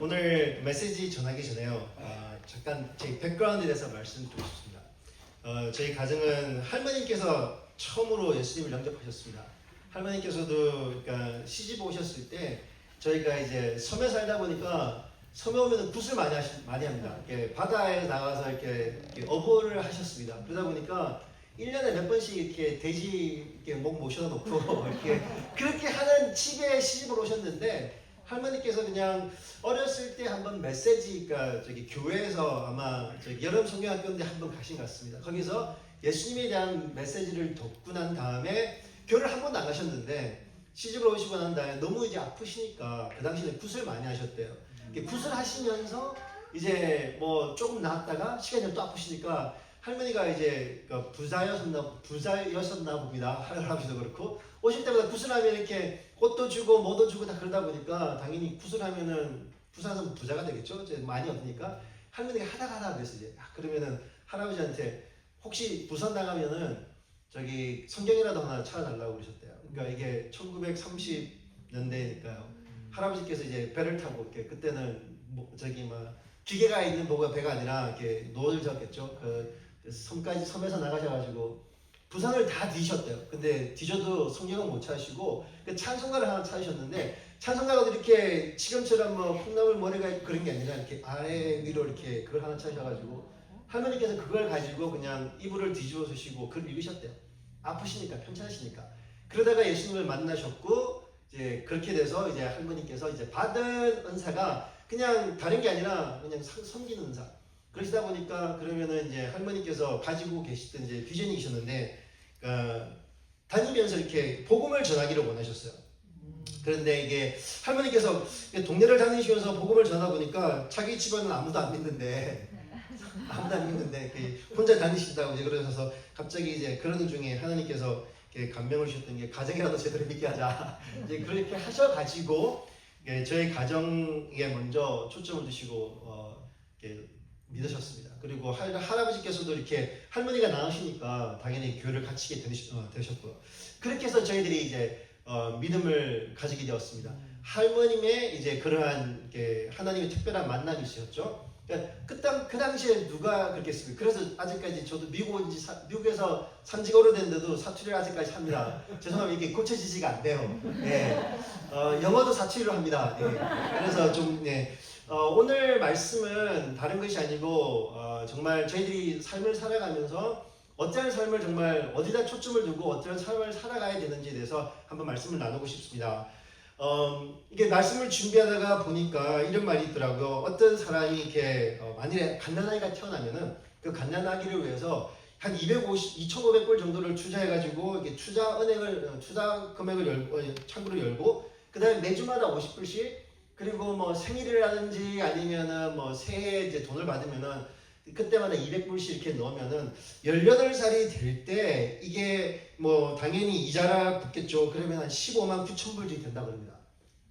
오늘 메시지 전하기 전에요. 잠깐 제 백그라운드에 대해서 말씀드리고 싶습니다. 저희 가정은 할머님께서 처음으로 예수님을 영접하셨습니다. 할머님께서도 그러니까 시집 오셨을 때 저희가 이제 섬에 살다 보니까 섬에 오면 굿을 많이 합니다. 이렇게 바다에 나가서 이렇게 어부를 하셨습니다. 그러다 보니까 1년에 몇 번씩 이렇게 돼지 이렇게 목 모셔다 놓고 이렇게 그렇게 하는 집에 시집을 오셨는데 할머니께서 그냥 어렸을 때 한번 메시지, 그러니까 저기 교회에서 아마 저기 여름 성경학교인데 한번 가신 것 같습니다. 거기서 예수님에 대한 메시지를 듣고 난 다음에 교회를 한 번도 안 가셨는데 시집을 오시고 난 다음에 너무 이제 아프시니까 그 당시에 굿을 많이 하셨대요. 굿을 하시면서 이제 뭐 조금 나았다가 시간이 좀 또 아프시니까 할머니가 이제 부자였었나 봅니다. 할아버지도 그렇고 오실 때마다 굿을 하면 이렇게 꽃도 주고 뭐도 주고 다 그러다 보니까 당연히 굿을 하면은 부산에서 부자가 되겠죠. 이제 많이 없으니까 할머니가 하다가 그랬어요. 이제 그러면은 할아버지한테 혹시 부산 나가면은 저기 성경이라도 하나 찾아달라고 그러셨대요. 그러니까 이게 1930년대니까요. 할아버지께서 이제 배를 타고 이렇게 그때는 뭐 저기 막 기계가 있는 배가 아니라 이렇게 노를 졌겠죠. 섬에서 나가셔가지고 부산을 다 뒤셨대요. 근데 뒤져도 성경은 못 찾으시고 찬송가를 하나 찾으셨는데 찬송가가 이렇게 지금처럼 뭐 콩나물 머리가 있고 그런 게 아니라 이렇게 아래 위로 이렇게 그걸 하나 찾으셔가지고 할머니께서 그걸 가지고 그냥 이불을 뒤집어 쓰시고 그걸 읽으셨대요. 아프시니까 편찮으시니까. 그러다가 예수님을 만나셨고 이제 그렇게 돼서 이제 할머니께서 이제 받은 은사가 그냥 다른 게 아니라 그냥 섬기는 은사. 그러시다 보니까 그러면은 이제 할머니께서 가지고 계시던 이제 비전이 있었는데 다니면서 이렇게 복음을 전하기를 원하셨어요. 그런데 이게 할머니께서 동네를 다니시면서 복음을 전하다 보니까 자기 집안은 아무도 안 믿는데 혼자 다니신다고 이제 그러셔서 갑자기 이제 그러는 중에 하나님께서 감명을 주셨던 게 가정이라도 제대로 믿게 하자. 이제 그렇게 하셔가지고 저희 가정에 먼저 초점을 두시고 믿으셨습니다. 그리고 할아버지께서도 이렇게 할머니가 나으시니까 당연히 교회를 갖추게 되셨고요. 그렇게 해서 저희들이 이제 믿음을 가지게 되었습니다. 할머님의 이제 그러한 하나님의 특별한 만남이 있었죠. 그러니까 그 당시에 누가 그렇게 했습니까? 그래서 아직까지 저도 미국에서 산지가 오래됐는데도 사투리를 아직까지 합니다. 죄송합니다. 이게 고쳐지지가 안 돼요. 영어도 사투리로 합니다. 그래서 좀 오늘 말씀은 다른 것이 아니고 정말 저희들이 삶을 살아가면서 어떠한 삶을 정말 어디다 초점을 두고 어떠한 삶을 살아가야 되는지에 대해서 한번 말씀을 나누고 싶습니다. 이게 말씀을 준비하다가 보니까 이런 말이 있더라고요. 어떤 사람이 이렇게 만일에 갓난아이가 태어나면은 그 갓난아기를 위해서 한 2,500불 정도를 투자해가지고 이렇게 투자 금액을 창구를 열고 그 다음에 매주마다 50불씩 그리고 뭐 생일이라든지 아니면은 뭐 새해 이제 돈을 받으면은 그때마다 200불씩 이렇게 넣으면은 18살이 될 때 이게 뭐 당연히 이자라 붙겠죠. 그러면 한 15만 9천 불 정도 된다 그럽니다.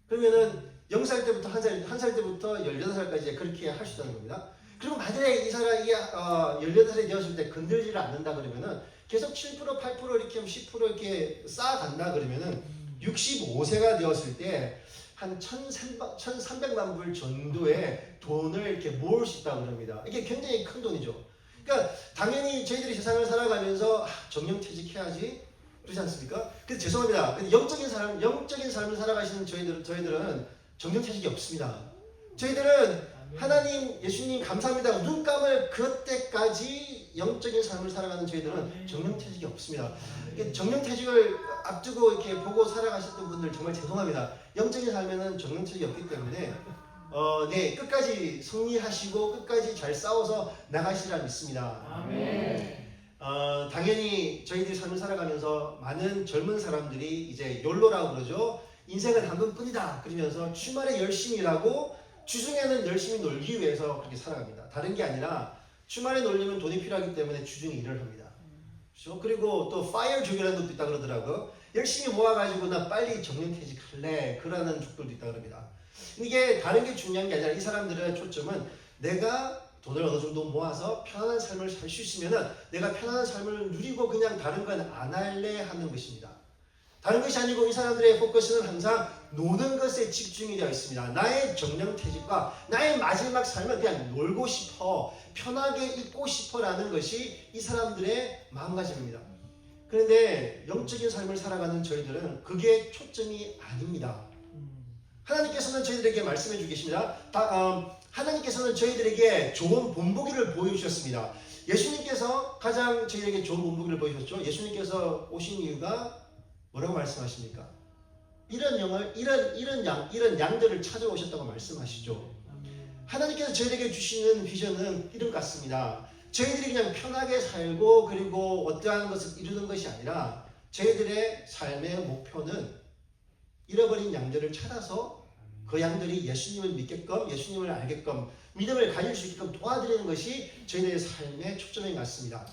그러면은 0살 때부터 한 살 때부터 18살까지 그렇게 할 수 있다는 겁니다. 그리고 만약에 이 사람이 18살이 되었을 때 건들지를 않는다 그러면은 계속 7% 8% 이렇게 10% 이렇게 쌓아간다 그러면은 65세가 되었을 때 한 1,300만 불 정도의 돈을 이렇게 모을 수 있다고 합니다. 이게 굉장히 큰 돈이죠. 그러니까 당연히 저희들이 세상을 살아가면서 정년퇴직해야지 그렇지 않습니까? 근데 죄송합니다. 근데 영적인 삶을 살아가시는 저희들은 정년퇴직이 없습니다. 저희들은 하나님, 예수님 감사합니다. 눈 감을 그때까지 영적인 삶을 살아가는 저희들은 정년퇴직이 없습니다. 정년퇴직을 앞두고 이렇게 보고 살아가셨던 분들 정말 죄송합니다. 영적인 삶에는 정년퇴직이 없기 때문에 끝까지 승리하시고 끝까지 잘 싸워서 나가시리라 믿습니다. 아멘. 당연히 저희들이 삶을 살아가면서 많은 젊은 사람들이 이제 욜로라고 그러죠. 인생은 한 번뿐이다. 그러면서 주말에 열심히 일하고 주중에는 열심히 놀기 위해서 그렇게 살아갑니다. 다른 게 아니라 주말에 놀려면 돈이 필요하기 때문에 주중에 일을 합니다. 그렇죠? 그리고 또 파이어 족이라는 것도 있다 그러더라고요. 열심히 모아가지고 나 빨리 정년퇴직할래 그러는 족들도 있다 그럽니다. 이게 다른 게 중요한 게 아니라 이 사람들의 초점은 내가 돈을 어느 정도 모아서 편안한 삶을 살 수 있으면은 내가 편안한 삶을 누리고 그냥 다른 건 안 할래 하는 것입니다. 다른 것이 아니고 이 사람들의 포커스는 항상 노는 것에 집중이 되어 있습니다. 나의 정년퇴직과 나의 마지막 삶은 그냥 놀고 싶어, 편하게 있고 싶어라는 것이 이 사람들의 마음가짐입니다. 그런데 영적인 삶을 살아가는 저희들은 그게 초점이 아닙니다. 하나님께서는 저희들에게 말씀해 주고 계십니다. 하나님께서는 저희들에게 좋은 본보기를 보여주셨습니다. 예수님께서 가장 저희에게 좋은 본보기를 보여주셨죠. 예수님께서 오신 이유가 뭐라고 말씀하십니까? 이런 양들을 찾아오셨다고 말씀하시죠. 하나님께서 저희에게 주시는 비전은 이런 것 같습니다. 저희들이 그냥 편하게 살고 그리고 어떠한 것을 이루는 것이 아니라 저희들의 삶의 목표는 잃어버린 양들을 찾아서 그 양들이 예수님을 믿게끔, 예수님을 알게끔, 믿음을 가질 수 있게끔 도와드리는 것이 저희들의 삶의 초점인 것 같습니다.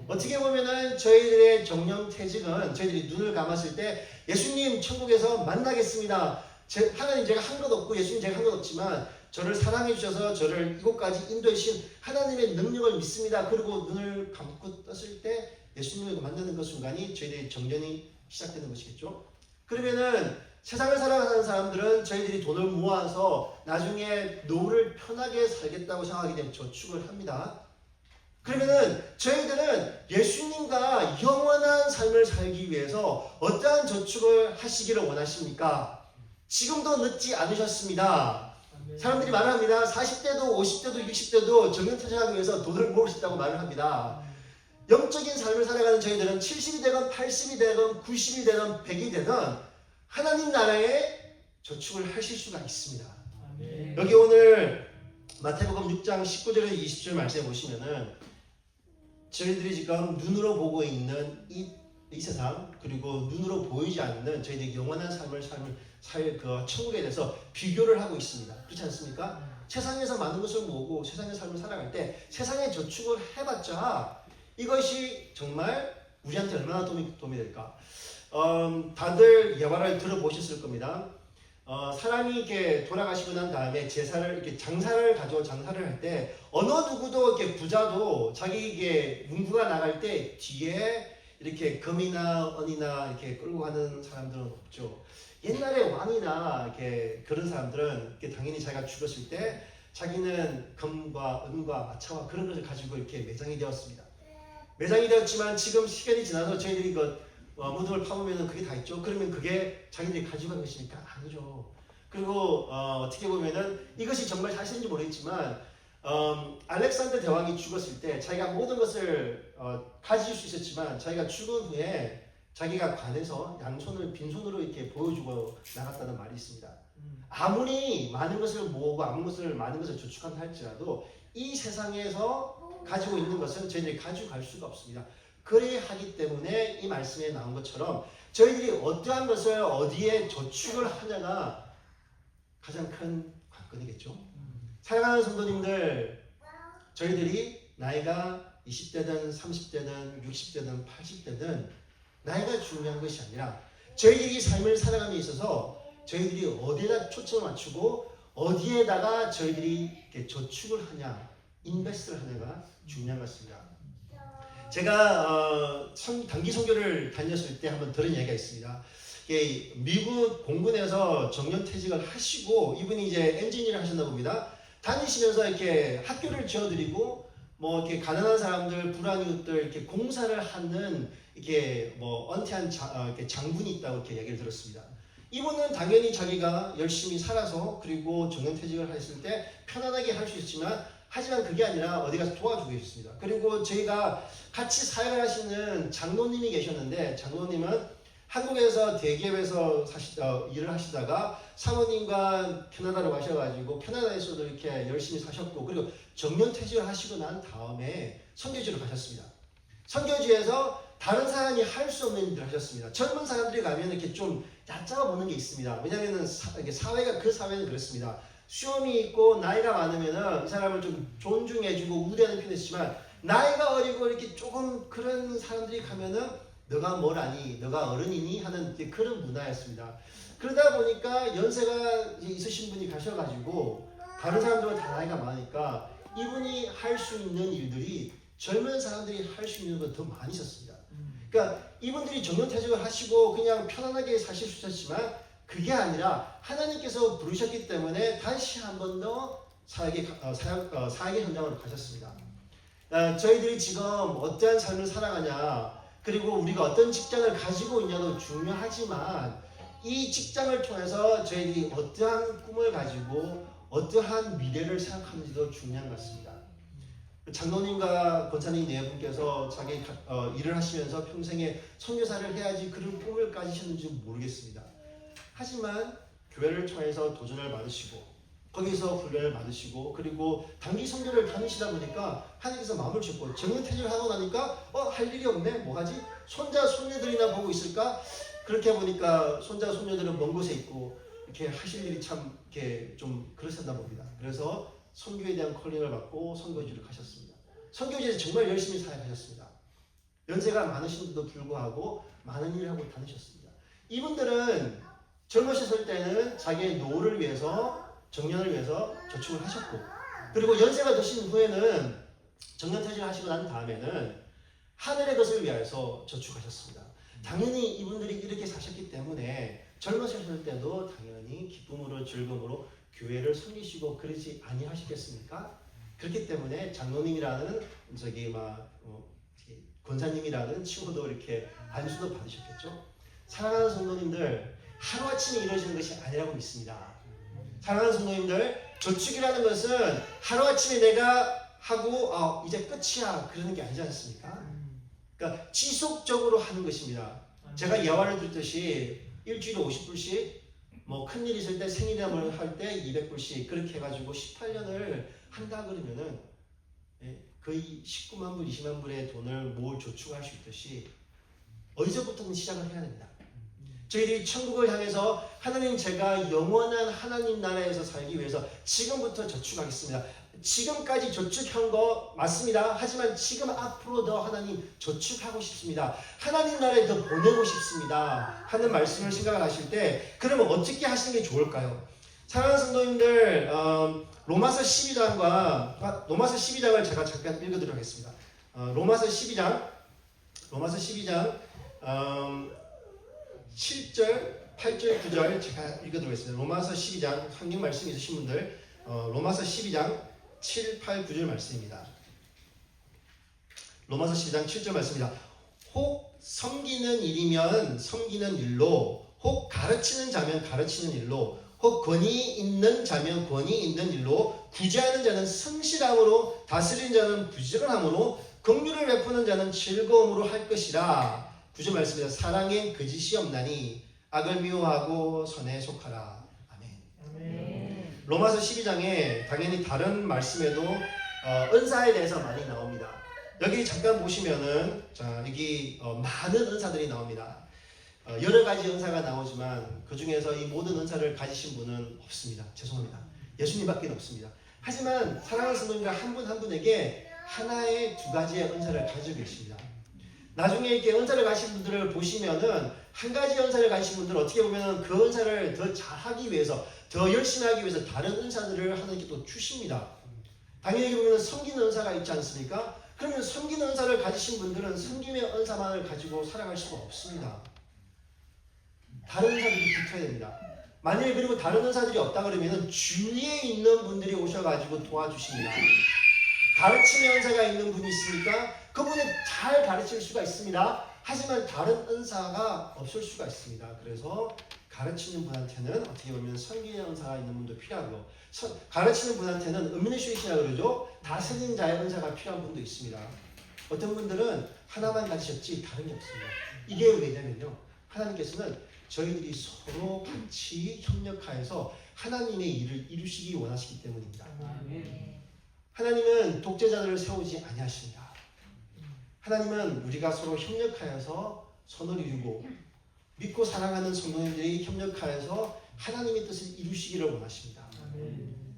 어떻게 보면은 저희들의 정년퇴직은 저희들이 눈을 감았을 때 예수님 천국에서 만나겠습니다. 하나님 제가 한 것 없고 예수님 제가 한 것 없지만 저를 사랑해 주셔서 저를 이곳까지 인도해 주신 하나님의 능력을 믿습니다. 그리고 눈을 감고 떴을 때 예수님을 만나는 그 순간이 저희들의 정년이 시작되는 것이겠죠. 그러면은 세상을 살아가는 사람들은 저희들이 돈을 모아서 나중에 노후를 편하게 살겠다고 생각하기 때문에 저축을 합니다. 그러면은 저희들은 예수님과 영원한 삶을 살기 위해서 어떠한 저축을 하시기를 원하십니까? 지금도 늦지 않으셨습니다. 사람들이 말을 합니다. 40대도 50대도 60대도 정년퇴직하기 위해서 돈을 모으고 싶다고 말을 합니다. 영적인 삶을 살아가는 저희들은 70이 되건 80이 되건 90이 되건 100이 되건 하나님 나라에 저축을 하실 수가 있습니다. 여기 오늘 마태복음 6장 19절에서 20절 말씀해 보시면은 저희들이 지금 눈으로 보고 있는 이 세상 그리고 눈으로 보이지 않는 저희들이 영원한 삶을 살 그 천국에 대해서 비교를 하고 있습니다. 그렇지 않습니까? 세상에서 많은 것을 모으고 세상의 삶을 살아갈 때 세상에 저축을 해봤자 이것이 정말 우리한테 얼마나 도움이 될까? 다들 예화를 들어보셨을 겁니다. 사람이 이렇게 돌아가시고 난 다음에 제사를 이렇게 장사를 할 때 어느 누구도 이렇게 부자도 자기에게 문구가 나갈 때 뒤에 이렇게 금이나 은이나 이렇게 끌고 가는 사람들은 없죠. 옛날에 왕이나 이렇게 그런 사람들은 이렇게 당연히 자기가 죽었을 때 자기는 금과 은과 마차와 그런 것을 가지고 이렇게 매장이 되었습니다. 매장이 되었지만 지금 시간이 지나서 저희들이 무덤을 파보면 그게 다 있죠. 그러면 그게 자기들이 가지고 간 것이니까 아니죠. 그리고 어떻게 보면은 이것이 정말 사실인지 모르겠지만 알렉산더 대왕이 죽었을 때 자기가 모든 것을 가질 수 있었지만 자기가 죽은 후에 자기가 관에서 양손을 빈손으로 이렇게 보여주고 나갔다는 말이 있습니다. 아무리 많은 것을 모으고 많은 것을 저축한다 할지라도 이 세상에서 가지고 있는 것은 저희들이 가지고 갈 수가 없습니다. 그래야 하기 때문에 이 말씀에 나온 것처럼 저희들이 어떠한 것을 어디에 저축을 하냐가 가장 큰 관건이겠죠. 사랑하는 성도님들, 저희들이 나이가 20대든 30대든 60대든 80대든 나이가 중요한 것이 아니라 저희들이 삶을 살아감에 있어서 저희들이 어디에다 초점을 맞추고 어디에다가 저희들이 이렇게 저축을 하냐, 인베스트를 하냐가 중요한 것 같습니다. 제가 단기 선교를 다녔을 때 한번 들은 얘기가 있습니다. 미국 공군에서 정년퇴직을 하시고 이분이 이제 엔지니어를 하셨나 봅니다. 다니시면서 이렇게 학교를 지어드리고 뭐 이렇게 가난한 사람들, 불안 이웃들 이렇게 공사를 하는 이렇게 뭐 은퇴한 이렇게 장군이 있다고 이렇게 얘기를 들었습니다. 이분은 당연히 자기가 열심히 살아서 그리고 정년퇴직을 했을 때 편안하게 할 수 있지만 하지만 그게 아니라 어디 가서 도와주고 계셨습니다. 그리고 저희가 같이 사역을 하시는 장로님이 계셨는데 장로님은 한국에서 대기업에서 일을 하시다가 사모님과 캐나다로 가셔가지고 캐나다에서도 이렇게 열심히 사셨고 그리고 정년퇴직을 하시고 난 다음에 선교지로 가셨습니다. 선교지에서 다른 사람이 할 수 없는 일을 하셨습니다. 젊은 사람들이 가면 이렇게 좀 얕잡아 보는 게 있습니다. 왜냐하면 사회가 그 사회는 그렇습니다. 수염이 있고 나이가 많으면은 이 사람을 좀 존중해주고 우대하는 편이 있지만 나이가 어리고 이렇게 조금 그런 사람들이 가면은 너가 뭘 아니, 너가 어른이니 하는 그런 문화였습니다. 그러다 보니까 연세가 있으신 분이 가셔가지고 다른 사람들은 다 나이가 많으니까 이분이 할 수 있는 일들이 젊은 사람들이 할 수 있는 것보다 더 많이 있었습니다. 그러니까 이분들이 정년퇴직을 하시고 그냥 편안하게 사실 수 있었지만 그게 아니라 하나님께서 부르셨기 때문에 다시 한 번 더 사역의 현장으로 가셨습니다. 저희들이 지금 어떠한 삶을 살아가냐, 그리고 우리가 어떤 직장을 가지고 있냐도 중요하지만 이 직장을 통해서 저희들이 어떠한 꿈을 가지고 어떠한 미래를 생각하는지도 중요한 것 같습니다. 장로님과 권사님 네 분께서 자기 일을 하시면서 평생에 선교사를 해야지 그런 꿈을 가지셨는지 모르겠습니다. 하지만 교회를 통해서 도전을 받으시고 거기서 훈련을 받으시고 그리고 단기 선교를 다니시다 보니까 하나님께서 마음을 주고 정년퇴직을 하고 나니까 할 일이 없네, 뭐하지? 손자 손녀들이나 보고 있을까? 그렇게 보니까 손자 손녀들은 먼 곳에 있고 이렇게 하실 일이 참 이렇게 좀 그렇습니다 봅니다. 그래서 선교에 대한 콜링을 받고 선교지를 가셨습니다. 선교지에서 정말 열심히 사역하셨습니다. 연세가 많으신데도 불구하고 많은 일을 하고 다니셨습니다. 이분들은 젊으셨을 때는 자기의 노후를 위해서 정년을 위해서 저축을 하셨고 그리고 연세가 드신 후에는 정년퇴직을 하시고 난 다음에는 하늘의 것을 위해서 저축하셨습니다. 당연히 이분들이 이렇게 사셨기 때문에 젊으셨을 때도 당연히 기쁨으로 즐거움으로 교회를 섬기시고 그러지 아니하시겠습니까? 그렇기 때문에 장로님이라는 권사님이라는 친구도 이렇게 안수도 받으셨겠죠. 사랑하는 성도님들, 하루아침에 이루어지는 것이 아니라고 믿습니다. 사랑하는 성도님들, 저축이라는 것은 하루아침에 내가 하고 이제 끝이야 그러는 게 아니지 않습니까? 그러니까 지속적으로 하는 것입니다. 제가 예화를 들듯이 일주일에 50불씩 뭐 큰일 있을 때 생일을 할 때 200불씩 그렇게 해가지고 18년을 한다 그러면은 거의 19만 불, 20만 불의 돈을 모을 저축할 수 있듯이 어디서부터는 시작을 해야 됩니다. 저희들이 천국을 향해서 하나님 제가 영원한 하나님 나라에서 살기 위해서 지금부터 저축하겠습니다. 지금까지 저축한 거 맞습니다. 하지만 지금 앞으로 더 하나님 저축하고 싶습니다. 하나님 나라에 더 보내고 싶습니다. 하는 말씀을 생각을 하실 때 그러면 어떻게 하시는 게 좋을까요? 사랑하는 성도님들, 로마서 12장을 제가 잠깐 읽어드리도록 하겠습니다. 로마서 12장 7절, 8절, 9절 제가 읽어드리겠습니다. 로마서 12장 성경 말씀 있으신 분들 로마서 12장 7, 8, 9절 말씀입니다. 로마서 12장 7절 말씀입니다. 혹 섬기는 일이면 섬기는 일로, 혹 가르치는 자면 가르치는 일로, 혹 권위 있는 자면 권위 있는 일로, 구제하는 자는 성실함으로, 다스리는 자는 부지런함으로, 긍휼을 베푸는 자는 즐거움으로 할 것이라. 9절 말씀입니다. 사랑엔 거짓이 없나니 악을 미워하고 선에 속하라. 아멘. 로마서 12장에 당연히 다른 말씀에도 은사에 대해서 많이 나옵니다. 여기 잠깐 보시면은 여기 많은 은사들이 나옵니다. 여러 가지 은사가 나오지만 그 중에서 이 모든 은사를 가지신 분은 없습니다. 죄송합니다. 예수님밖에 없습니다. 하지만 사랑하는 성도님들 한 분 한 분에게 하나의 두 가지의 은사를 가지고 계십니다. 나중에 이렇게 은사를 가신 분들을 보시면은 한 가지 은사를 가신 분들은 어떻게 보면 그 은사를 더 잘하기 위해서 더 열심히 하기 위해서 다른 은사들을 하나님께 또 주십니다. 당연히 보면 섬기는 은사가 있지 않습니까? 그러면 섬기는 은사를 가지신 분들은 섬김의 은사만을 가지고 살아갈 수가 없습니다. 다른 은사들이 붙어야 됩니다. 만약에 그리고 다른 은사들이 없다 그러면 주위에 있는 분들이 오셔가지고 도와주십니다. 가르침의 은사가 있는 분이 있으니까 그분은 잘 가르칠 수가 있습니다. 하지만 다른 은사가 없을 수가 있습니다. 그래서 가르치는 분한테는 어떻게 보면 섬기는 은사가 있는 분도 필요하고 가르치는 분한테는 음미니쉐이션이라고 그러죠. 다스리는 자의 은사가 필요한 분도 있습니다. 어떤 분들은 하나만 가지셨지 다른 게 없습니다. 이게 왜냐면요. 하나님께서는 저희들이 서로 같이 협력하여서 하나님의 일을 이루시기 원하시기 때문입니다. 하나님은 독재자들을 세우지 아니하십니다. 하나님은 우리가 서로 협력하여서 선을 이루고 믿고 사랑하는 성도님들이 협력하여서 하나님의 뜻을 이루시기를 원하십니다.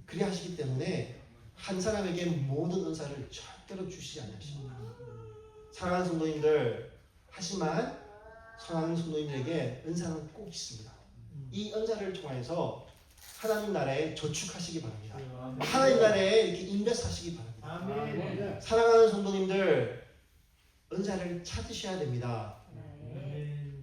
그리 하시기 때문에 한 사람에게 모든 은사를 절대로 주시지 않으십니다. 사랑하는 성도님들, 하지만 사랑하는 성도님들에게 은사는 꼭 있습니다. 이 은사를 통해서 하나님 나라에 저축하시기 바랍니다. 하나님 나라에 이렇게 인베스트하시기 바랍니다. 사랑하는 성도님들, 은사를 찾으셔야 됩니다.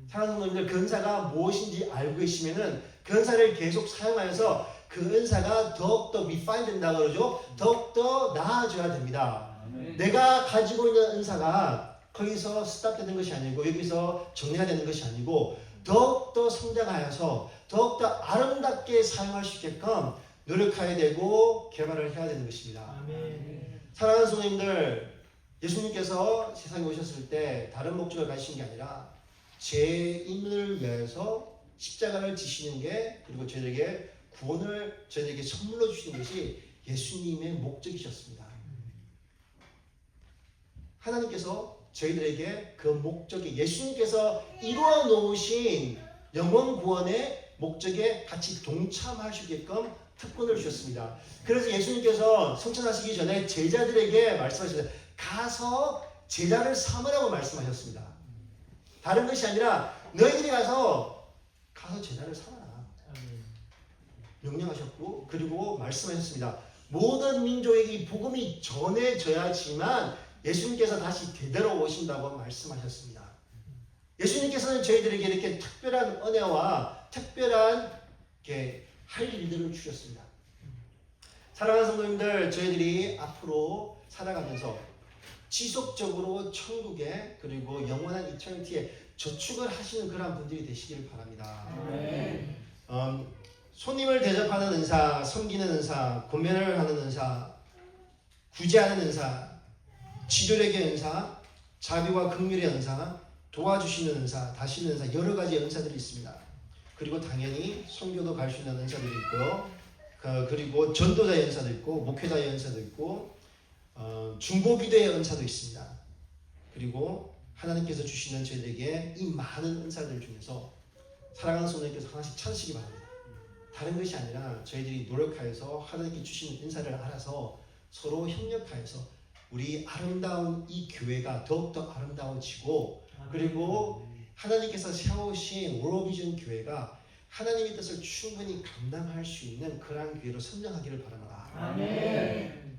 사랑하는 성도님들, 그 은사가 무엇인지 알고 계시면은 그 은사를 계속 사용하여서 그 은사가 더욱더 리파인 된다 그러죠. 더욱더 나아져야 됩니다. 내가 가지고 있는 은사가 거기서 스탑되는 것이 아니고 여기서 정리가 되는 것이 아니고 더욱더 성장하여서 더욱더 아름답게 사용할 수 있게끔 노력해야 되고 개발을 해야 되는 것입니다. 아멘. 사랑하는 성도님들, 예수님께서 세상에 오셨을 때 다른 목적을 가지신 게 아니라 죄인을 위해서 십자가를 지시는 게, 그리고 저희에게 구원을 저희에게 선물로 주시는 것이 예수님의 목적이셨습니다. 하나님께서 저희들에게 그 목적이, 예수님께서 이루어 놓으신 영원 구원의 목적에 같이 동참할 수 있게끔 특권을 주셨습니다. 그래서 예수님께서 성천하시기 전에 제자들에게 말씀하셨어요. 가서 제자를 삼으라고 말씀하셨습니다. 다른 것이 아니라 너희들이 가서 제자를 삼아라 명령하셨고, 그리고 말씀하셨습니다. 모든 민족에게 이 복음이 전해져야지만 예수님께서 다시 되돌아오신다고 말씀하셨습니다. 예수님께서는 저희들에게 이렇게 특별한 은혜와 특별한 할 일들을 주셨습니다. 사랑하는 성도님들, 저희들이 앞으로 살아가면서 지속적으로 천국에, 그리고 영원한 이터니티에 저축을 하시는 그런 분들이 되시길 바랍니다. 손님을 대접하는 은사, 섬기는 은사, 권면을 하는 은사, 구제하는 은사, 지도력의 은사, 자비와 긍휼의 은사, 도와주시는 은사, 다시는 은사, 여러 가지 은사들이 있습니다. 그리고 당연히 선교도 갈 수 있는 은사들이 있고요. 그리고 전도자의 은사도 있고, 목회자의 은사도 있고, 중보기도의 은사도 있습니다. 그리고 하나님께서 주시는 저희들에게 이 많은 은사들 중에서 사랑하는 성도님께서 하나씩 찾으시기 바랍니다. 다른 것이 아니라 저희들이 노력하여서 하나님께 주시는 은사를 알아서 서로 협력하여서 우리 아름다운 이 교회가 더욱더 아름다워지고, 그리고 하나님께서 세우신 월드비전 교회가 하나님의 뜻을 충분히 감당할 수 있는 그러한 교회로 성장하기를 바랍니다. 아멘.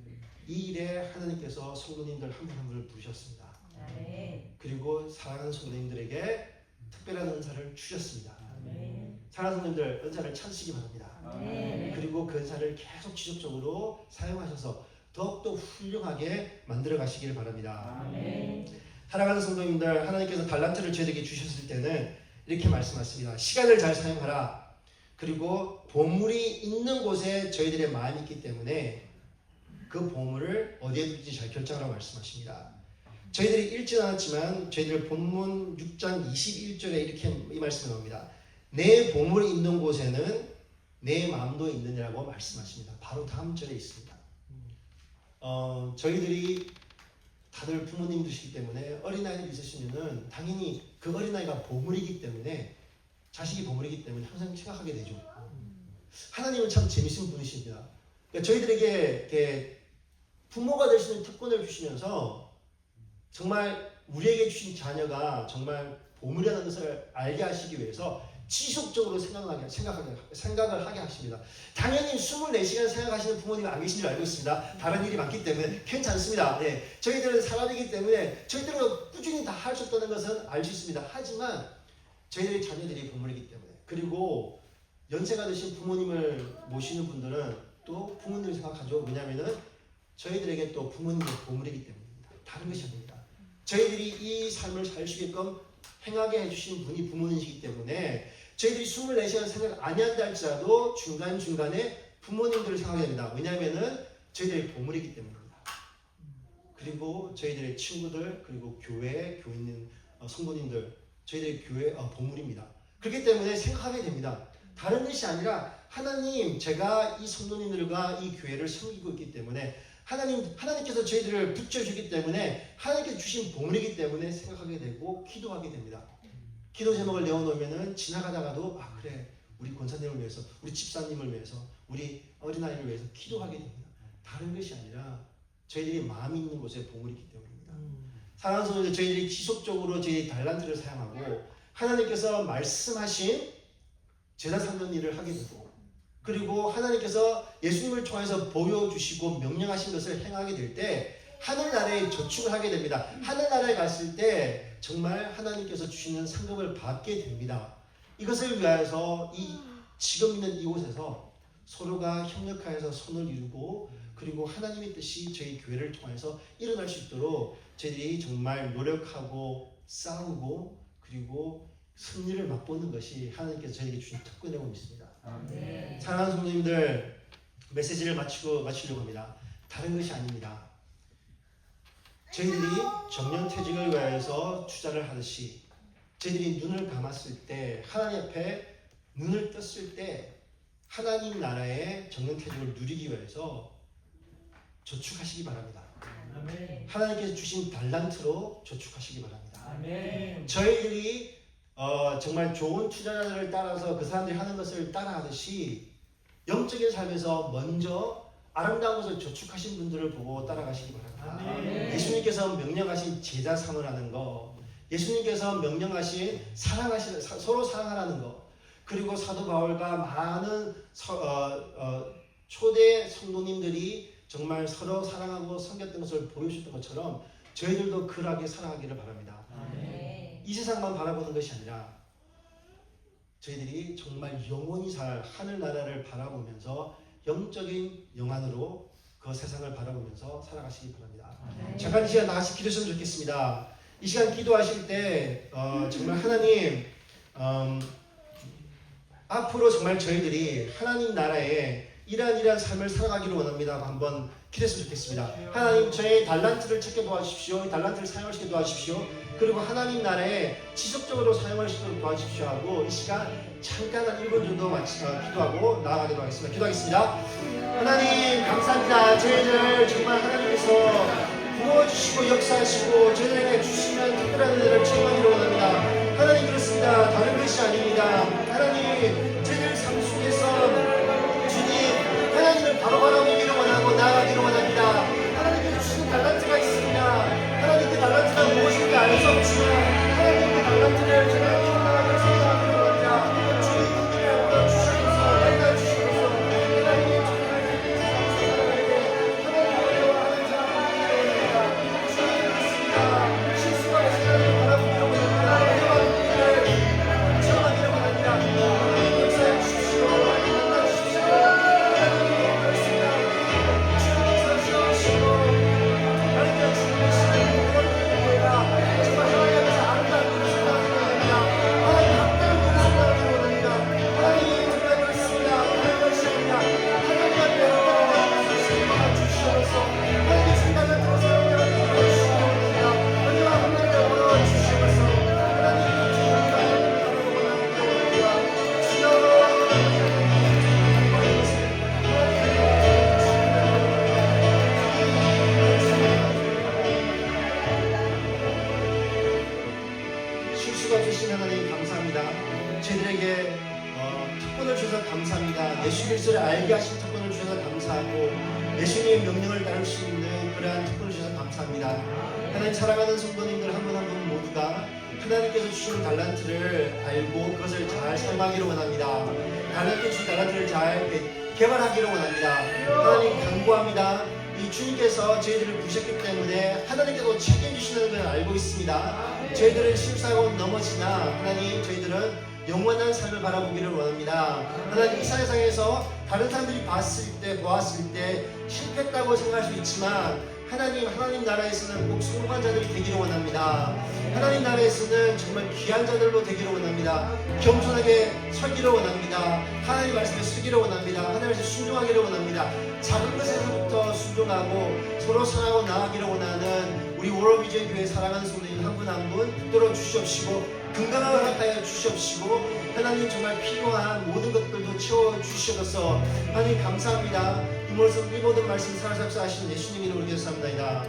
이 일에 하나님께서 성도님들 한 분 한 분을 부르셨습니다. 아멘. 그리고 사랑하는 성도님들에게 특별한 은사를 주셨습니다. 아멘. 사랑하는 성도님들, 은사를 찾으시기 바랍니다. 아멘. 그리고 그 은사를 계속 지속적으로 사용하셔서 더욱더 훌륭하게 만들어 가시길 바랍니다. 아멘. 사랑하는 성도님들, 하나님께서 달란트를 저희에게 주셨을 때는 이렇게 말씀하십니다. 시간을 잘 사용하라. 그리고 보물이 있는 곳에 저희들의 마음이 있기 때문에 그 보물을 어디에 둘지 잘 결정하라고 말씀하십니다. 저희들이 읽지 않았지만 저희들 본문 6장 21절에 이렇게 이 말씀이 나옵니다. 내 보물이 있는 곳에는 내 마음도 있느니라고 말씀하십니다. 바로 다음 절에 있습니다. 저희들이 다들 부모님이시기 때문에 어린아이들이 있으시면은 당연히 그 어린아이가 보물이기 때문에, 자식이 보물이기 때문에 항상 생각하게 되죠. 하나님은 참 재미있는 분이십니다. 그러니까 저희들에게 이렇게 부모가 될 수 있는 특권을 주시면서 정말 우리에게 주신 자녀가 정말 보물이라는 것을 알게 하시기 위해서 지속적으로 생각을 하게 하십니다. 당연히 24시간 생각하시는 부모님이 안 계신 줄 알고 있습니다. 다른 일이 많기 때문에 괜찮습니다. 네, 저희들은 사람이기 때문에 저희들은 꾸준히 다 할 수 없다는 것은 알 수 있습니다. 하지만 저희들의 자녀들이 보물이기 때문에, 그리고 연세가 드신 부모님을 모시는 분들은 또 부모님을 생각하죠. 왜냐하면 저희들에게 또 부모님이 보물이기 때문입니다. 다른 것이 아닙니다. 저희들이 이 삶을 살 수 있게끔 행하게 해주신 분이 부모님이시기 때문에 저희들이 24시간 생각 안 한다 할지라도 중간중간에 부모님들을 생각해야 됩니다. 왜냐하면 저희들의 보물이기 때문입니다. 그리고 저희들의 친구들, 그리고 교회, 교인, 성도님들, 저희들의 교회 보물입니다. 그렇기 때문에 생각하게 됩니다. 다른 것이 아니라 하나님, 제가 이 성도님들과 이 교회를 섬기고 있기 때문에 하나님께서 저희들을 붙여주기 때문에 하나님께서 주신 보물이기 때문에 생각하게 되고 기도하게 됩니다. 기도 제목을 내어놓으면은 지나가다가도 그래, 우리 권사님을 위해서, 우리 집사님을 위해서, 우리 어린아이를 위해서 기도하게 됩니다. 다른 것이 아니라 저희들이 마음이 있는 곳에 보물이기 때문입니다. 사랑하는 성도들, 저희들이 지속적으로 저희 달란트를 사용하고 하나님께서 말씀하신 제자 삼는 일을 하게 되고, 그리고 하나님께서 예수님을 통해서 보여주시고 명령하신 것을 행하게 될 때 하늘나라에 저축을 하게 됩니다. 하늘나라에 갔을 때 정말 하나님께서 주시는 상급을 받게 됩니다. 이것을 위하여서 이 지금 있는 이곳에서 서로가 협력하여서 손을 이루고 그리고 하나님의 뜻이 저희 교회를 통해서 일어날 수 있도록 저희들이 정말 노력하고 싸우고 그리고 승리를 맛보는 것이 하나님께서 저에게 주신 특권이라고 믿습니다. 네. 사랑하는 성도님들, 메시지를 마치려고 합니다. 다른 것이 아닙니다. 저희들이 정년퇴직을 위하여서 투자를 하듯이 저희들이 눈을 감았을 때 하나님 앞에 눈을 떴을 때 하나님 나라의 정년퇴직을 누리기 위해서 저축하시기 바랍니다. 아멘. 하나님께서 주신 달란트로 저축하시기 바랍니다. 아멘. 저희들이 정말 좋은 투자자들을 따라서 그 사람들이 하는 것을 따라하듯이 영적인 삶에서 먼저 아름다운 것을 저축하신 분들을 보고 따라가시기 바랍니다. 아멘. 예수님께서 명령하신 제자 삼으라는 거, 예수님께서 명령하신 서로 사랑하라는 거, 그리고 사도 바울과 많은 초대 성도님들이 정말 서로 사랑하고 섬겼던 것을 보여주셨던 것처럼 저희들도 그러하게 살아가기를 바랍니다. 아멘. 이 세상만 바라보는 것이 아니라 저희들이 정말 영원히 살 하늘나라를 바라보면서 영적인 영안으로 그 세상을 바라보면서 살아가시기 바랍니다. 아멘. 잠깐 이 시간 다 같이 기도했으면 좋겠습니다. 이 시간 기도하실 때 정말 하나님 앞으로 정말 저희들이 하나님 나라에 이러한 삶을 살아가기를 원합니다. 한번 기도했으면 좋겠습니다. 하나님 저의 달란트를 찾게 도와주십시오. 달란트를 사용할 수 있게 도와주십시오. 그리고 하나님 나라에 지속적으로 사용할 수 있도록 도와주십시오 하고 이 시간 잠깐 한 1분 정도 기도하고 나아가도록 하겠습니다. 기도하겠습니다. 하나님 감사합니다. 저희들 정말 하나님께서 부어주시고 역사하시고 저희들에게 주시는 특별한 은혜를 체험하기를 원합니다. 하나님 그렇습니다. 다른 것이 아닙니다. 하나님 저희들 삶 속에서 주님 하나님을 바로 바라보기를 원하고 나아가기를 원합니다. 하나님께서 주신 달란트가 있습니다. 하나님 그 달란트가 무엇인지 알 수 없지만 하나님 그 달란트를 제가 기억나가게 생각하기를 원합니다. 주님 그 길을 한번 주시면서 만나 주시면서 하나님의 정말 실수가 있으면 바라보기를 원합니다. 체험하기를 원합니다. 역사해 주십시오. 만나 주십시오. 하나님 그렇습니다. 주님께서 세우시고 하나님께서 주님이시는 모든 교회가 정말 하나님 앞에서 아름다운 일을 생각하기를 원합니다. 하나님 아름다운 일을 생각하기를 원합니다. 하나님 정말 그렇습니다. 다른 것이 아니라 하나님 앞에 아름다운 것을 생각해 주시옵소서. 하나님 생각을 들어서 하나님 주시기 원합니다. 하나님 하나님을 원하여 주시옵소서. 하나님 주님을 바라보고 나아가기를 원합니다. 실수가 주신 하나님 감사합니다. 저희들에게 특권을 주셔서 감사합니다. 예수 그리스도를 알게 하신 특권을 주셔서 감사하고 예수님의 명령을 따를 수 있는 그러한 특권을 주셔서 감사합니다. 하나님 사랑하는 성도님들 한 분 한 분 모두가 하나님께서 주신 달란트를 알고 그것을 잘 사용하기를 원합니다. 하나님께서 주신 달란트를 잘 개발하기를 원합니다. 하나님 간구합니다. 이 주님께서 저희들을 부셨기 때문에 하나님께서 책임지시는 걸 알고 있습니다. 저희들은 실수하고 넘어지나 하나님 저희들은 영원한 삶을 바라보기를 원합니다. 하나님 이 세상에서 다른 사람들이 보았을 때 실패했다고 생각할 수 있지만 하나님 나라에서는 꼭 성공한 자들이 되기를 원합니다. 하나님 나라에서는 정말 귀한 자들로 되기를 원합니다. 겸손하게 서기를 원합니다. 하나님 말씀에 서기를 원합니다. 하나님 말씀에 순종하기를 원합니다. 작은 것에서부터 순종하고 서로 사랑하고 나아가기를 원하는 우리 워러비전 교회 사랑하는 성도님 한 분 한 분 붙들어 주시옵시고 건강을 허락하여 주시옵시고 하나님 정말 필요한 모든 것들도 채워주시옵소서. 하나님 감사합니다. 이 모든 말씀 살아서 하시는 예수님 이름으로 기도합니다.